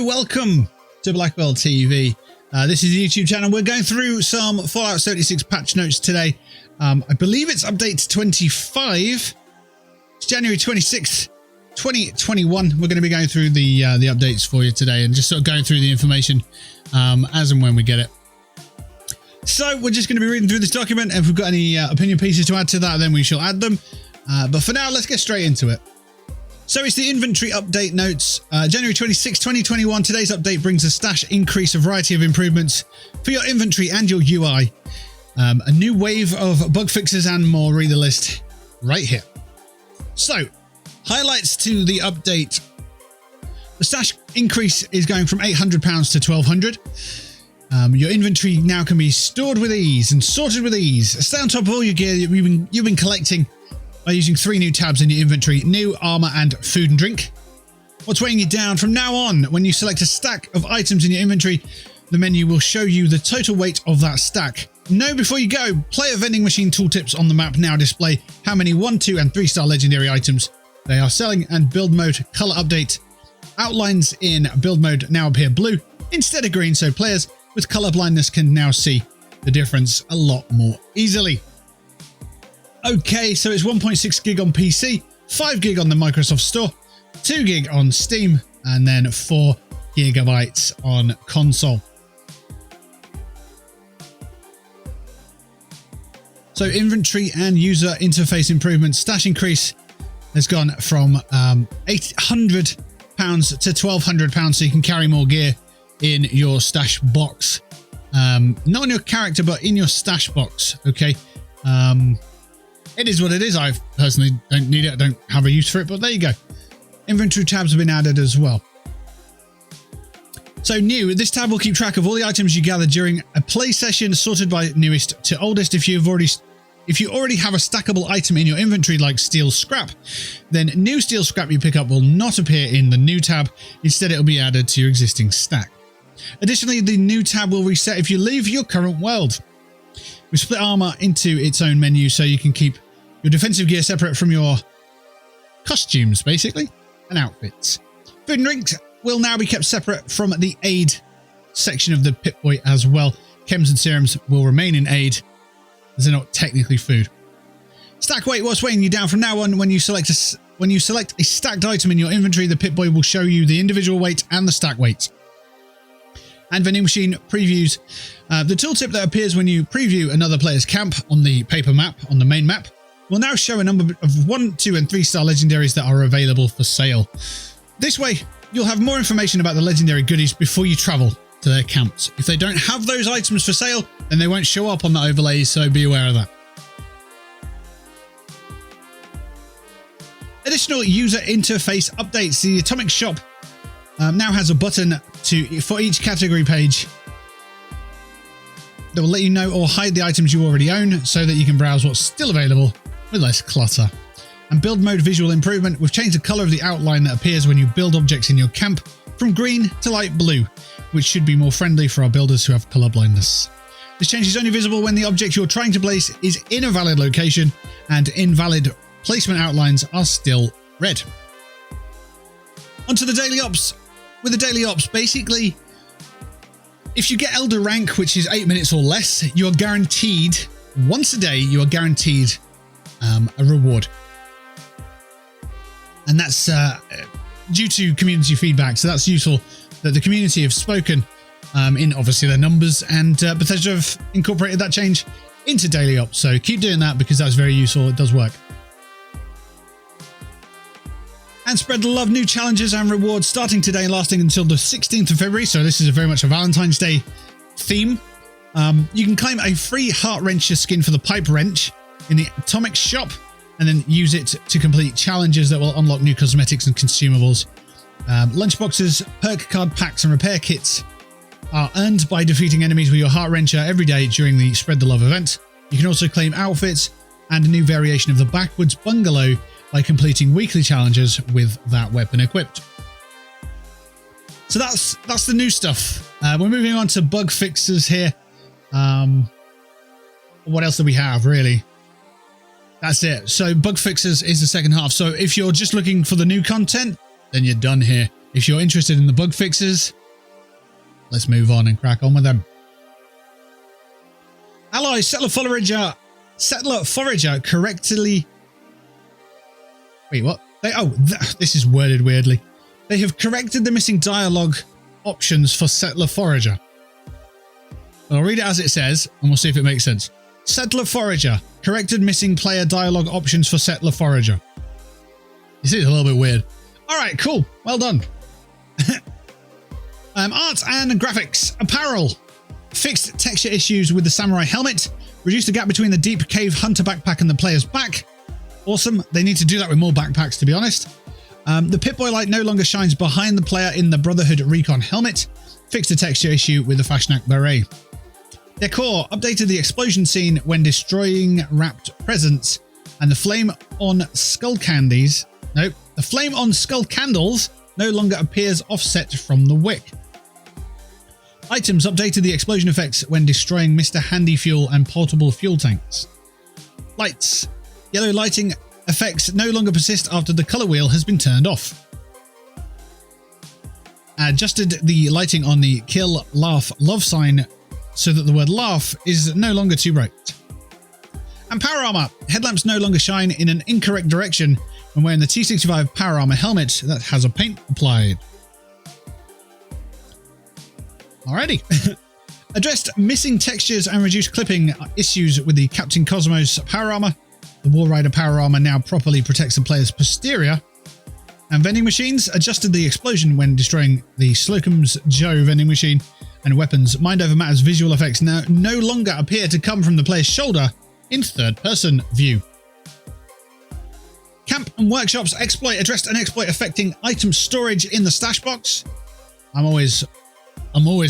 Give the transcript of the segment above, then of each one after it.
Hello, welcome to BlackwellTV. This is the YouTube channel. We're going through some Fallout 76 patch notes today. I believe it's update 25. It's January 26th, 2021. We're going to be going through the updates for you today and just sort of going through the information as and when we get it. So we're just going to be reading through this document. If we've got any opinion pieces to add to that, then we shall add them. But for now, let's get straight into it. So it's the inventory update notes, January 26, 2021. Today's update brings a stash increase, a variety of improvements for your inventory and your UI. A new wave of bug fixes and more. Read the list right here. So, highlights to the update. The stash increase is going from £800 to £1,200. Your inventory now can be stored with ease and sorted with ease. Stay on top of all your gear you've been collecting by using 3 new tabs in your inventory: new, armor, and food and drink. What's weighing you down? From now on, when you select a stack of items in your inventory, the menu will show you the total weight of that stack. Know before you go, player vending machine tooltips on the map now display how many 1, 2, and 3-star legendary items they are selling, and build mode color update. Outlines in build mode now appear blue instead of green, so players with color blindness can now see the difference a lot more easily. Okay, so it's 1.6 gig on PC, 5 gig on the Microsoft Store, 2 gig on Steam, and then 4 gigabytes on console. So inventory and user interface improvements. Stash increase has gone from £800 to £1,200, so you can carry more gear in your stash box. Not in your character, but in your stash box. Okay. It is what it is. I personally don't need it. I don't have a use for it, but there you go. Inventory tabs have been added as well. So new, this tab will keep track of all the items you gather during a play session, sorted by newest to oldest. If you already have a stackable item in your inventory, like steel scrap, then new steel scrap you pick up will not appear in the new tab. Instead, it will be added to your existing stack. Additionally, the new tab will reset if you leave your current world. We split armor into its own menu so you can keep your defensive gear separate from your costumes, basically, and outfits. Food and drinks will now be kept separate from the aid section of the Pipboy as well. Chems and serums will remain in aid, as they're not technically food. Stack weight. What's weighing you down? From now on, when you select a stacked item in your inventory, the Pipboy will show you the individual weight and the stack weight. And vending machine previews. The tooltip that appears when you preview another player's camp on the paper map, on the main map, will now show a number of 1, 2, and 3-star legendaries that are available for sale. This way, you'll have more information about the legendary goodies before you travel to their camps. If they don't have those items for sale, then they won't show up on the overlays, so be aware of that. Additional user interface updates. The Atomic Shop now has a button for each category page that will let you know or hide the items you already own, so that you can browse what's still available with less clutter. And build mode visual improvement. We've changed the color of the outline that appears when you build objects in your camp from green to light blue, which should be more friendly for our builders who have color blindness. This change is only visible when the object you're trying to place is in a valid location, and invalid placement outlines are still red. Onto the daily ops. With the daily ops, basically, if you get Elder rank, which is 8 minutes or less, you are guaranteed, once a day, you are guaranteed a reward. And that's due to community feedback. So that's useful that the community have spoken in obviously their numbers, and Bethesda have incorporated that change into daily ops. So keep doing that, because that's very useful. It does work. And spread the love. New challenges and rewards starting today and lasting until the 16th of February. So this is very much a Valentine's Day theme. You can claim a free Heart Wrencher skin for the Pipe Wrench in the Atomic Shop, and then use it to complete challenges that will unlock new cosmetics and consumables. Lunchboxes, perk card packs, and repair kits are earned by defeating enemies with your Heart Wrencher every day during the Spread the Love event. You can also claim outfits and a new variation of the Backwards Bungalow by completing weekly challenges with that weapon equipped. So that's the new stuff. We're moving on to bug fixes here. What else do we have, really? That's it. So bug fixes is the second half. So if you're just looking for the new content, then you're done here. If you're interested in the bug fixes, let's move on and crack on with them. Ally Settler Forager correctly... Wait, what? This is worded weirdly. They have corrected the missing dialogue options for Settler Forager. I'll read it as it says, and we'll see if it makes sense. Settler Forager corrected missing player dialogue options for Settler Forager. This is a little bit weird. All right, cool. Well done. Art and graphics. Apparel. Fixed texture issues with the samurai helmet. Reduced the gap between the deep cave hunter backpack and the player's back. Awesome. They need to do that with more backpacks, to be honest. The Pipboy light no longer shines behind the player in the Brotherhood Recon helmet. Fixed the texture issue with the Fashnak beret. Decor. Updated the explosion scene when destroying wrapped presents. And the flame on skull candies. Nope. The flame on skull candles no longer appears offset from the wick. Items. Updated the explosion effects when destroying Mr. Handy Fuel and portable fuel tanks. Lights. Yellow lighting effects no longer persist after the color wheel has been turned off. Adjusted the lighting on the kill, laugh, love sign so that the word laugh is no longer too bright. And power armor. Headlamps no longer shine in an incorrect direction when wearing the T65 power armor helmet that has a paint applied. Alrighty. Addressed missing textures and reduced clipping issues with the Captain Cosmos power armor. The War Rider power armor now properly protects the player's posterior. And vending machines. Adjusted the explosion when destroying the Slocum's Joe vending machine. And weapons. Mind over matters visual effects now no longer appear to come from the player's shoulder in third-person view. Camp and workshops. Exploit. Addressed an exploit affecting item storage in the stash box. I'm always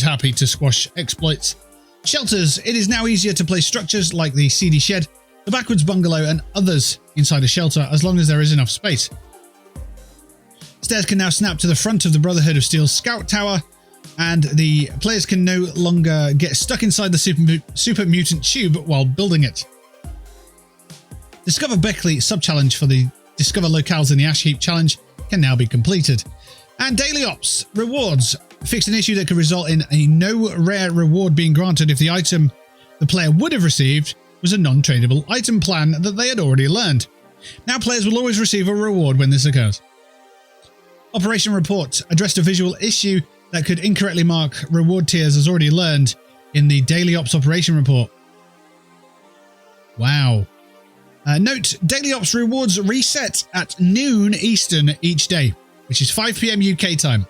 happy to squash exploits. Shelters. It is now easier to place structures like the CD shed, the backwards bungalow and others inside a shelter as long as there is enough space. Stairs can now snap to the front of the Brotherhood of Steel scout tower, and the players can no longer get stuck inside the super mutant tube while building it. Discover Beckley sub-challenge for the Discover Locales in the Ash Heap challenge can now be completed. And Daily Ops. Rewards. Fixed an issue that could result in a no rare reward being granted if the item the player would have received was a non-tradable item plan that they had already learned. Now players will always receive a reward when this occurs. Operation Report. Addressed a visual issue that could incorrectly mark reward tiers as already learned in the Daily Ops Operation Report. Wow. Note, Daily Ops rewards reset at noon Eastern each day, which is 5 PM UK time.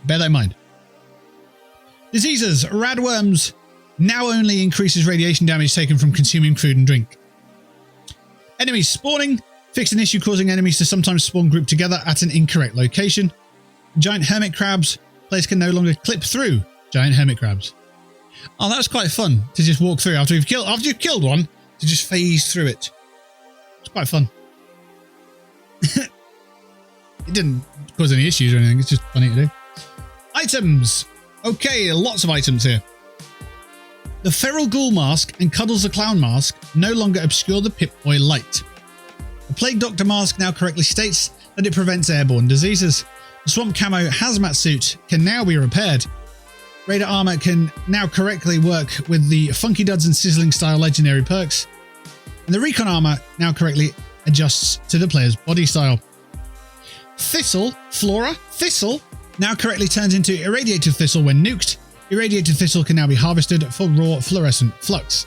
Bear that in mind. Diseases. Radworms now only increases radiation damage taken from consuming food and drink. Enemies spawning. Fixed an issue causing enemies to sometimes spawn grouped together at an incorrect location. Giant hermit crabs. Players can no longer clip through giant hermit crabs. Oh, that's quite fun to just walk through after you've killed one, to just phase through it. It's quite fun. It didn't cause any issues or anything. It's just funny to do. Items. Okay, lots of items here. The Feral Ghoul mask and Cuddles the Clown mask no longer obscure the Pip-Boy light. The Plague Doctor mask now correctly states that it prevents airborne diseases. The Swamp Camo hazmat suit can now be repaired. Raider armor can now correctly work with the Funky Duds and Sizzling style legendary perks. And the Recon armor now correctly adjusts to the player's body style. Thistle now correctly turns into Irradiated Thistle when nuked. Irradiated Thistle can now be harvested for raw fluorescent flux.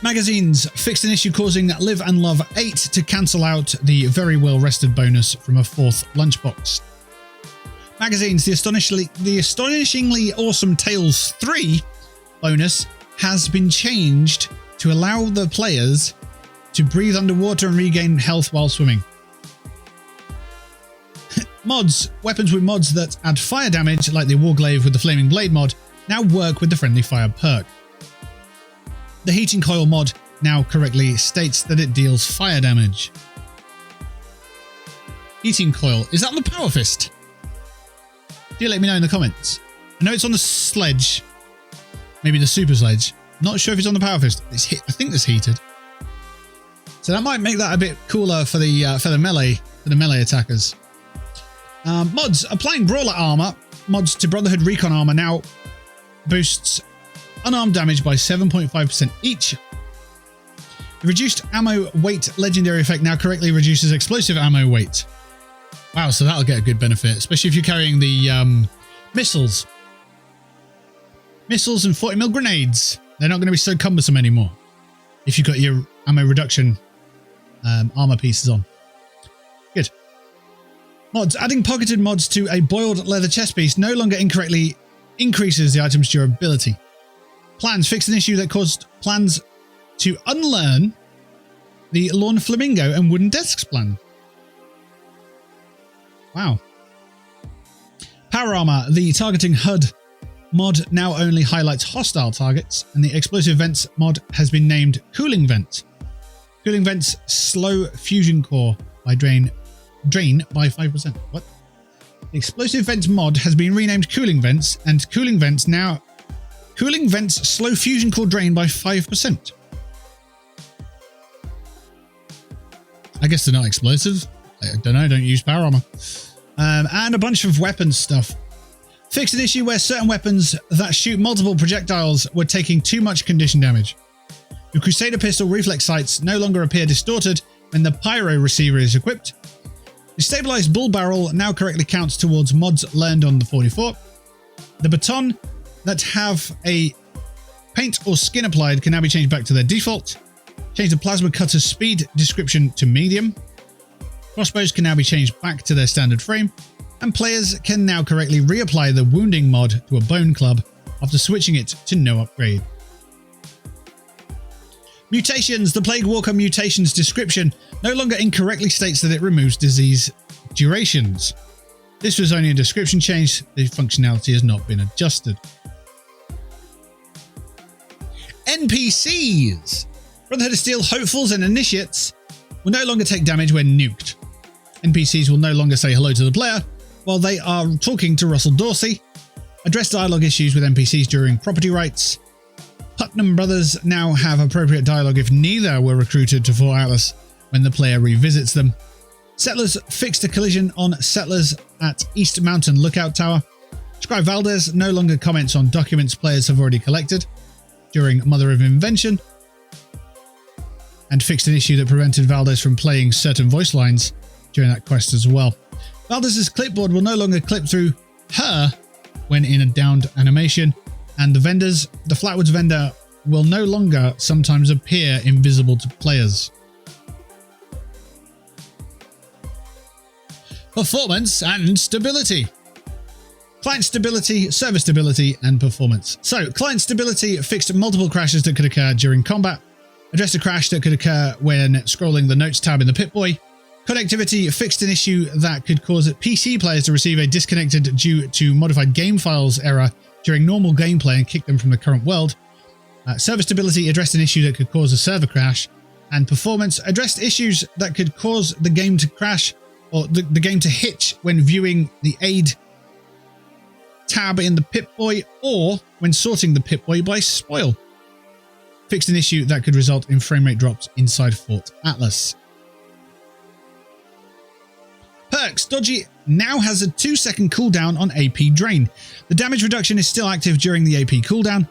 Magazines. Fixed an issue causing Live and Love 8 to cancel out the very well rested bonus from a 4th lunchbox. Magazines. The astonishingly awesome Tales 3 bonus has been changed to allow the players to breathe underwater and regain health while swimming. Mods. Weapons with mods that add fire damage, like the Warglaive with the Flaming Blade mod, now work with the Friendly Fire perk. The Heating Coil mod now correctly states that it deals fire damage. Heating Coil. Is that on the Power Fist? Do let me know in the comments. I know it's on the sledge. Maybe the Super Sledge. Not sure if it's on the Power Fist. I think it's heated. So that might make that a bit cooler for the melee attackers. Mods. Applying Brawler armor. Mods to Brotherhood Recon armor now boosts unarmed damage by 7.5% each. The reduced ammo weight legendary effect now correctly reduces explosive ammo weight. Wow, so that'll get a good benefit, especially if you're carrying the missiles. Missiles and 40mm grenades. They're not going to be so cumbersome anymore if you've got your ammo reduction armor pieces on. Good. Mods. Adding pocketed mods to a boiled leather chest piece no longer incorrectly increases the item's durability. Plans. Fixed an issue that caused plans to unlearn the lawn flamingo and wooden desks plan. Wow. Power armor. The targeting HUD mod now only highlights hostile targets, and the explosive vents mod has been named Cooling Vent. Cooling Vents slow fusion core by drain by 5%. What? The explosive vents mod has been renamed Cooling Vents, and Cooling Vents slow fusion core drain by 5%. I guess they're not explosive. I don't know. Don't use power armor. And a bunch of weapons stuff. Fixed an issue where certain weapons that shoot multiple projectiles were taking too much condition damage. The Crusader pistol reflex sights no longer appear distorted when the pyro receiver is equipped. The stabilized bull barrel now correctly counts towards mods learned on the 44. The baton that have a paint or skin applied can now be changed back to their default. Change the plasma cutter speed description to medium. Crossbows can now be changed back to their standard frame, and players can now correctly reapply the wounding mod to a bone club after switching it to no upgrade. Mutations. The Plague Walker mutations description no longer incorrectly states that it removes disease durations. This was only a description change. The functionality has not been adjusted. NPCs. Brotherhood of Steel hopefuls and initiates will no longer take damage when nuked. NPCs will no longer say hello to the player while they are talking to Russell Dorsey. Address dialogue issues with NPCs during property rights. Putnam brothers now have appropriate dialogue if neither were recruited to Fort Atlas when the player revisits them. Settlers fixed a collision on settlers at East Mountain Lookout Tower. Scribe Valdez no longer comments on documents players have already collected during Mother of Invention, and fixed an issue that prevented Valdez from playing certain voice lines during that quest as well. Valdez's clipboard will no longer clip through her when in a downed animation, and the Flatwoods vendor will no longer sometimes appear invisible to players. Performance and stability. Client stability, server stability, and performance. So, client stability fixed multiple crashes that could occur during combat. Addressed a crash that could occur when scrolling the notes tab in the Pipboy. Connectivity fixed an issue that could cause PC players to receive a disconnected due to modified game files error during normal gameplay and kick them from the current world. Server stability addressed an issue that could cause a server crash. And performance addressed issues that could cause the game to crash or the game to hitch when viewing the aid tab in the Pipboy or when sorting the Pipboy by spoil. Fixed an issue that could result in framerate drops inside Fort Atlas. Perks. Dodgy now has a 2-second cooldown on AP drain. The damage reduction is still active during the AP cooldown.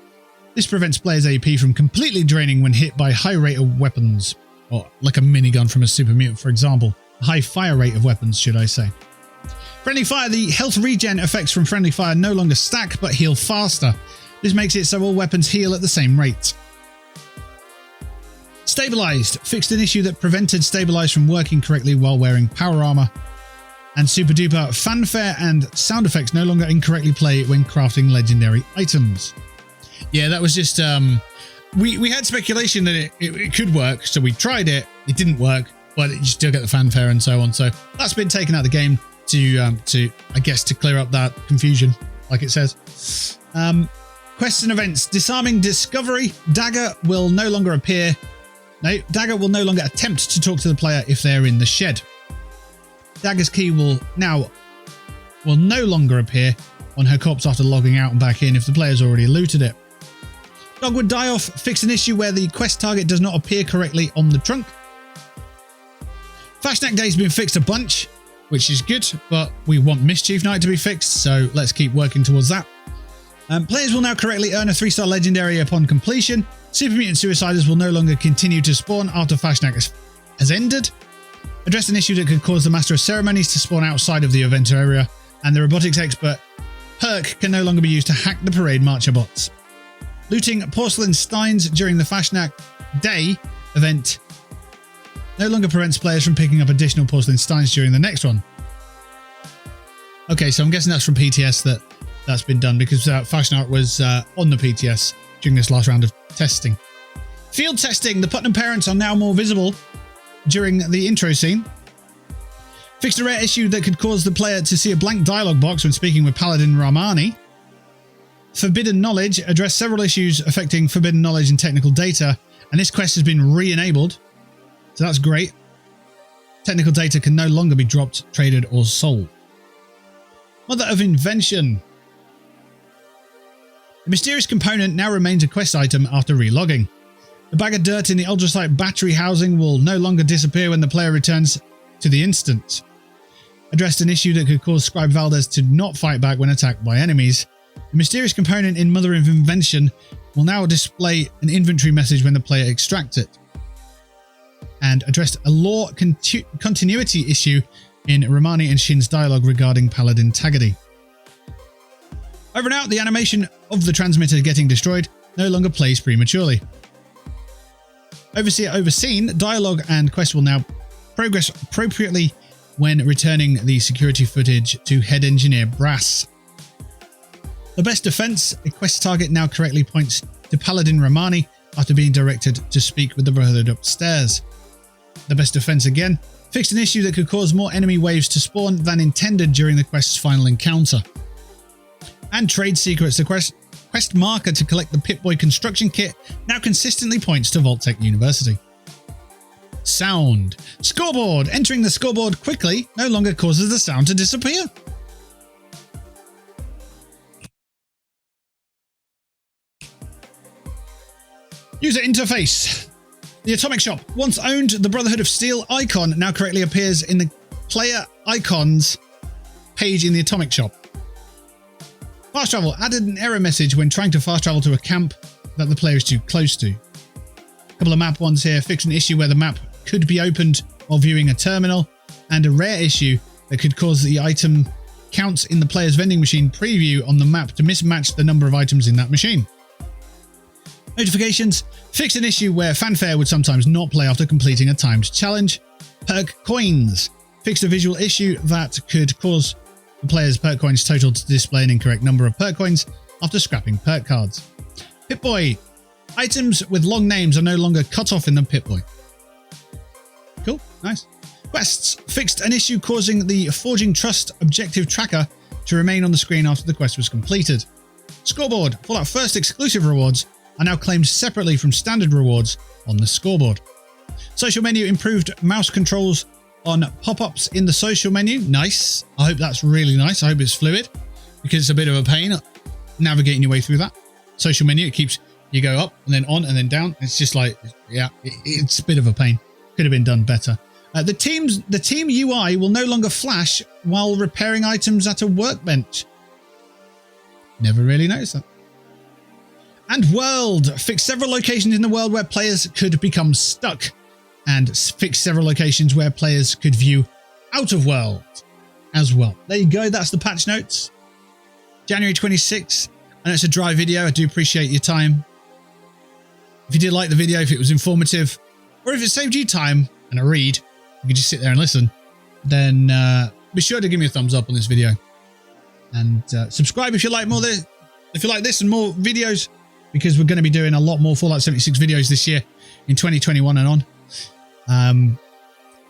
This prevents players' AP from completely draining when hit by high rate of weapons, or like a minigun from a super mutant, for example. High fire rate of weapons, should I say. Friendly fire. The health regen effects from friendly fire no longer stack but heal faster. This makes it so all weapons heal at the same rate. Stabilized. Fixed an issue that prevented stabilize from working correctly while wearing power armor. And super duper fanfare and sound effects no longer incorrectly play when crafting legendary items. Yeah, that was just we had speculation that it could work, so we tried it. It didn't work, but you still get the fanfare and so on. So that's been taken out of the game to I guess to clear up that confusion, like it says. Quests and events. Disarming discovery. Dagger will no longer appear. No, Dagger will no longer attempt to talk to the player if they're in the shed. Dagger's key will no longer appear on her corpse after logging out and back in if the player's already looted it. Dogwood die-off. Fix an issue where the quest target does not appear correctly on the trunk. Flashback day's been fixed a bunch. which is good, but we want Mischief Knight to be fixed, so let's keep working towards that. Players will now correctly earn a 3-star legendary upon completion. Super Mutant Suiciders will no longer continue to spawn after Fashnak has ended. Address an issue that could cause the Master of Ceremonies to spawn outside of the event area, and the Robotics Expert perk can no longer be used to hack the Parade Marcher bots. Looting porcelain steins during the Fashnak Day event no longer prevents players from picking up additional porcelain steins during the next one. Okay, so I'm guessing that's from PTS that's been done, because Fashnak was on the PTS during this last round of testing. Field testing. The Putnam parents are now more visible during the intro scene. Fixed a rare issue that could cause the player to see a blank dialogue box when speaking with Paladin Rahmani. Forbidden Knowledge addressed several issues affecting forbidden knowledge and technical data, and this quest has been re-enabled, so that's great. Technical data can no longer be dropped, traded, or sold. Mother of Invention. The mysterious component now remains a quest item after relogging. The bag of dirt in the Ultrasight battery housing will no longer disappear when the player returns to the instance. Addressed an issue that could cause Scribe Valdez to not fight back when attacked by enemies. The mysterious component in Mother of Invention will now display an inventory message when the player extracts it. And addressed a lore continuity issue in Romani and Shin's dialogue regarding Paladin Tagadi. Over and out, the animation of the transmitter getting destroyed no longer plays prematurely. Overseen, dialogue and quest will now progress appropriately when returning the security footage to Head Engineer Brass. The best defense, a quest target now correctly points to Paladin Rahmani after being directed to speak with the Brotherhood upstairs. The best defense again fixed an issue that could cause more enemy waves to spawn than intended during the quest's final encounter. And trade secrets, the quest marker to collect the Pipboy construction kit now consistently points to Vault-Tec University. Sound. Scoreboard. Entering the scoreboard quickly no longer causes the sound to disappear. User interface. The Atomic Shop. Once owned, the Brotherhood of Steel icon now correctly appears in the player icons page in the Atomic Shop. Fast travel. Added an error message when trying to fast travel to a camp that the player is too close to. A couple of map ones here. Fix an issue where the map could be opened while viewing a terminal, and a rare issue that could cause the item counts in the player's vending machine preview on the map to mismatch the number of items in that machine. Notifications. Fix an issue where fanfare would sometimes not play after completing a timed challenge. Perk coins. Fixed a visual issue that could cause the player's perk coins total to display an incorrect number of perk coins after scrapping perk cards. Pipboy. Items with long names are no longer cut off in the Pipboy. Cool, nice. Quests. Fixed an issue causing the Forging Trust objective tracker to remain on the screen after the quest was completed. Scoreboard. Fallout First exclusive rewards are now claimed separately from standard rewards on the scoreboard. Social menu. Improved mouse controls on pop-ups in the social menu. Nice. I hope that's really nice. I hope it's fluid, because it's a bit of a pain navigating your way through that. Social menu, it keeps, you go up and then on and then down. It's just like, yeah, it's a bit of a pain. Could have been done better. The team UI will no longer flash while repairing items at a workbench. Never really noticed that. And world. Fix several locations in the world where players could become stuck, and fix several locations where players could view out of world as well. There you go. That's the patch notes. January 26th. And it's a dry video. I do appreciate your time. If you did like the video, if it was informative, or if it saved you time and a read, you can just sit there and listen, then be sure to give me a thumbs up on this video, and subscribe if you like more if you like this and more videos, because we're going to be doing a lot more Fallout 76 videos this year in 2021 and on.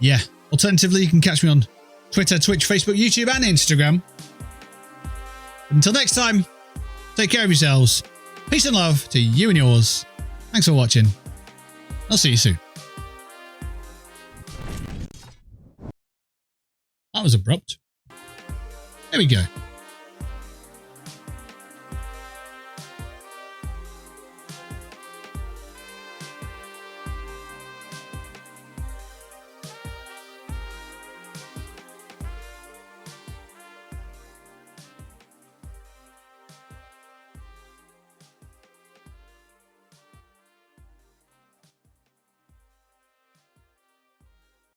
Yeah. Alternatively, you can catch me on Twitter, Twitch, Facebook, YouTube, and Instagram. But until next time, take care of yourselves. Peace and love to you and yours. Thanks for watching. I'll see you soon. That was abrupt. There we go.